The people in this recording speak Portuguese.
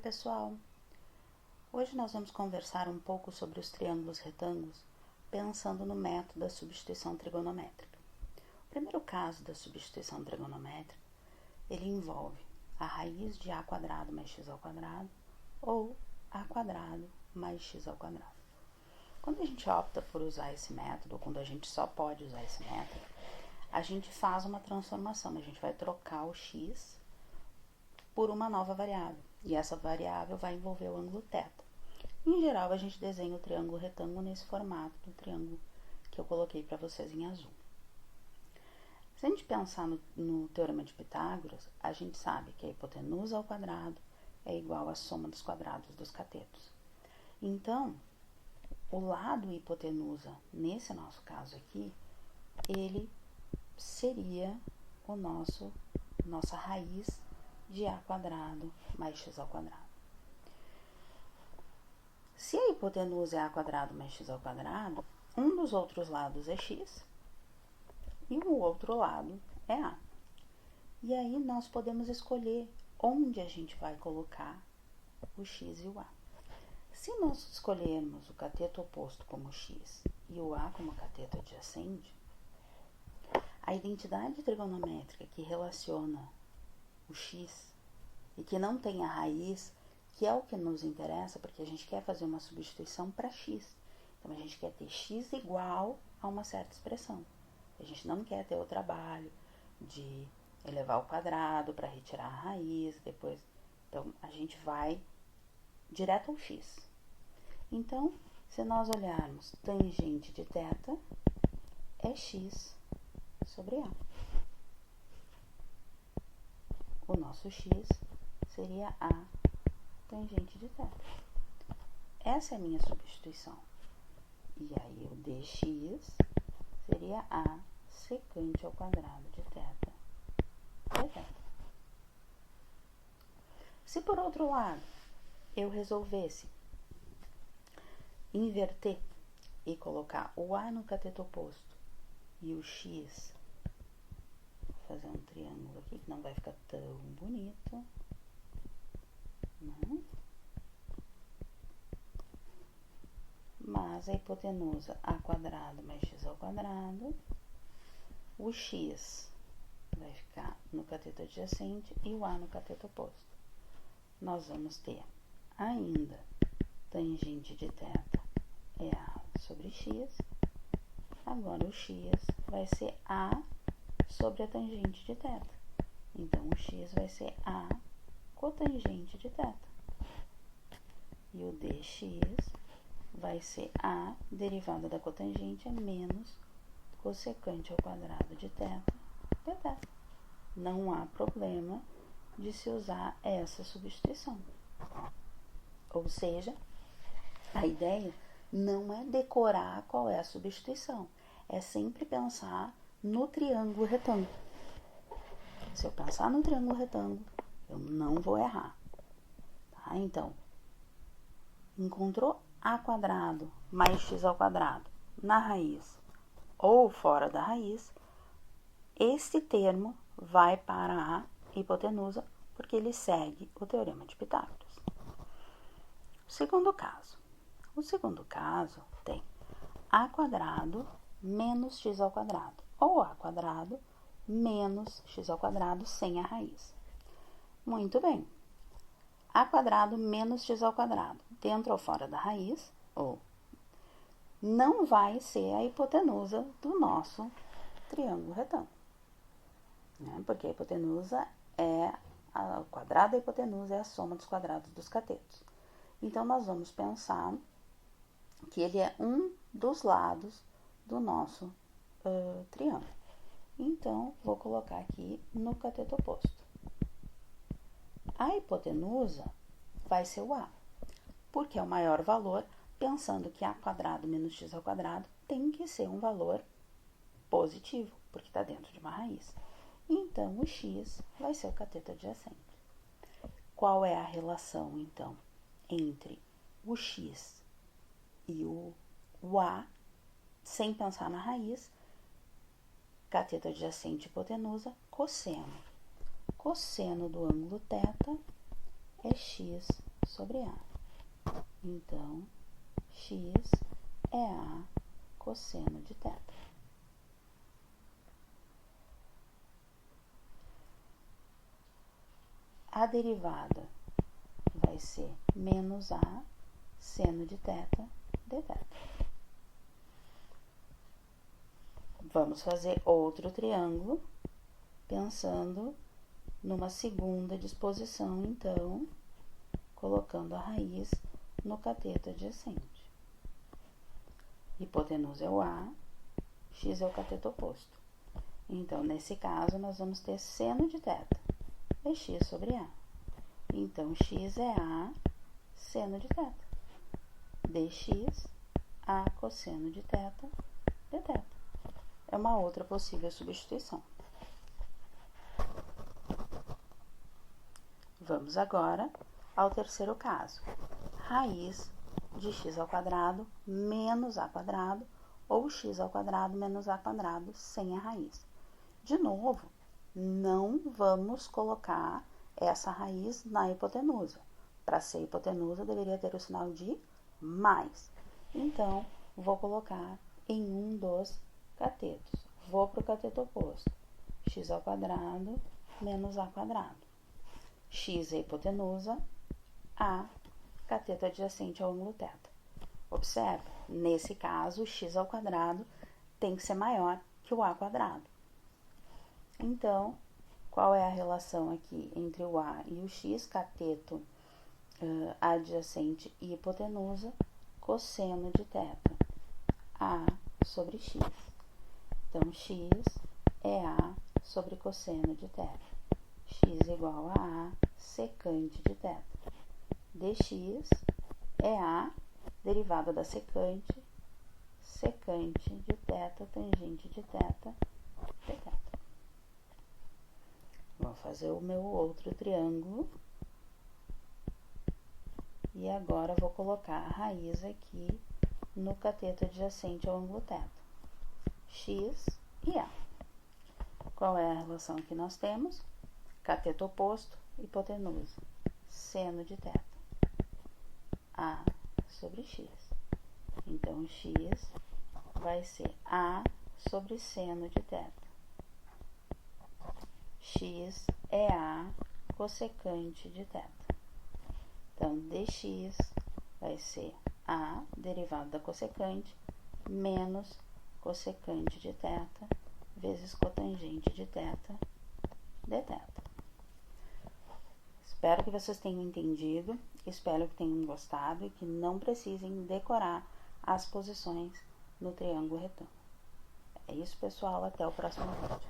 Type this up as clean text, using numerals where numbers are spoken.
pessoal! Hoje nós vamos conversar um pouco sobre os triângulos retângulos, pensando no método da substituição trigonométrica. O primeiro caso da substituição trigonométrica, ele envolve a raiz de a quadrado mais x ao quadrado ou a quadrado mais x ao quadrado. Quando a gente opta por usar esse método, ou quando a gente só pode usar esse método, a gente faz uma transformação, a gente vai trocar o x por uma nova variável, e essa variável vai envolver o ângulo θ. Em geral, a gente desenha o triângulo retângulo nesse formato do triângulo que eu coloquei para vocês em azul. Se a gente pensar no teorema de Pitágoras, a gente sabe que a hipotenusa ao quadrado é igual à soma dos quadrados dos catetos. Então, o lado hipotenusa, nesse nosso caso aqui, ele seria nossa raiz de a quadrado mais x ao quadrado. Se a hipotenusa é a quadrado mais x ao quadrado, um dos outros lados é x e o outro lado é a. E aí nós podemos escolher onde a gente vai colocar o x e o a. Se nós escolhermos o cateto oposto como x e o a como cateto adjacente, a identidade trigonométrica que relaciona o x e que não tem a raiz, que é o que nos interessa, porque a gente quer fazer uma substituição para x. Então, a gente quer ter x igual a uma certa expressão. A gente não quer ter o trabalho de elevar ao quadrado para retirar a raiz, depois. Então, a gente vai direto ao x. Então, se nós olharmos tangente de θ, é x sobre a. O nosso x seria a tangente de θ. Essa é a minha substituição. E aí o dx seria a secante ao quadrado de θ dθ. Se por outro lado eu resolvesse inverter e colocar o a no cateto oposto e o x, vou fazer um triângulo aqui que não vai ficar tão bonito, não? Mas a hipotenusa a quadrado mais x ao quadrado, o x vai ficar no cateto adjacente e o a no cateto oposto. Nós vamos ter ainda tangente de θ é a sobre x, agora o x vai ser a sobre a tangente de θ. Então, o x vai ser a cotangente de θ. E o dx vai ser a derivada da cotangente menos cossecante ao quadrado de θ dθ. Não há problema de se usar essa substituição. Ou seja, a ideia não é decorar qual é a substituição, é sempre pensar no triângulo retângulo. Se eu pensar no triângulo retângulo, eu não vou errar. Tá? Então, encontrou a quadrado mais x ao quadrado na raiz ou fora da raiz, esse termo vai para a hipotenusa, porque ele segue o teorema de Pitágoras. Segundo caso. O segundo caso tem a quadrado menos x ao quadrado, ou a quadrado menos x ao quadrado sem a raiz. Muito bem. A quadrado menos x ao quadrado, dentro ou fora da raiz, ou não vai ser a hipotenusa do nosso triângulo retângulo. Né? Porque a hipotenusa o quadrado da hipotenusa é a soma dos quadrados dos catetos. Então, nós vamos pensar que ele é um dos lados do nosso triângulo. Então, vou colocar aqui no cateto oposto. A hipotenusa vai ser o a, porque é o maior valor, pensando que a quadrado menos x ao quadrado tem que ser um valor positivo, porque está dentro de uma raiz. Então, o x vai ser o cateto adjacente. Qual é a relação, então, entre o x e o a, sem pensar na raiz? Cateto adjacente hipotenusa, cosseno. Cosseno do ângulo θ é x sobre A. Então, x é A cosseno de θ. A derivada vai ser menos A seno de θ dθ. Vamos fazer outro triângulo, pensando numa segunda disposição, então, colocando a raiz no cateto adjacente. Hipotenusa é o A, x é o cateto oposto. Então, nesse caso, nós vamos ter seno de θ, é x sobre A. Então, x é A seno de θ, dx, A cosseno de θ, dθ. É uma outra possível substituição. Vamos agora ao terceiro caso. Raiz de x ao quadrado menos a quadrado ou x ao quadrado menos a quadrado sem a raiz. De novo, não vamos colocar essa raiz na hipotenusa. Para ser hipotenusa, deveria ter o sinal de mais. Então, vou colocar em um dos catetos. Vou para o cateto oposto. X ao quadrado menos a quadrado. X é hipotenusa, A, cateto adjacente ao ângulo θ. Observe, nesse caso, o x ao quadrado tem que ser maior que o A quadrado. Então, qual é a relação aqui entre o A e o x? Cateto adjacente e hipotenusa, cosseno de θ, A sobre x. Então, x é A sobre cosseno de θ. X igual a A secante de θ. Dx é A, derivada da secante, secante de θ, tangente de θ, dθ. Vou fazer o meu outro triângulo. E agora vou colocar a raiz aqui no cateto adjacente ao ângulo θ. X e A. Qual é a relação que nós temos? Cateto oposto, hipotenusa, seno de θ, A sobre x. Então, x vai ser A sobre seno de θ. X é A cossecante de θ. Então, dx vai ser A, derivada da cossecante, menos cossecante de θ, vezes cotangente de θ, dθ. Espero que vocês tenham entendido, espero que tenham gostado e que não precisem decorar as posições no triângulo retângulo. É isso, pessoal, até o próximo vídeo.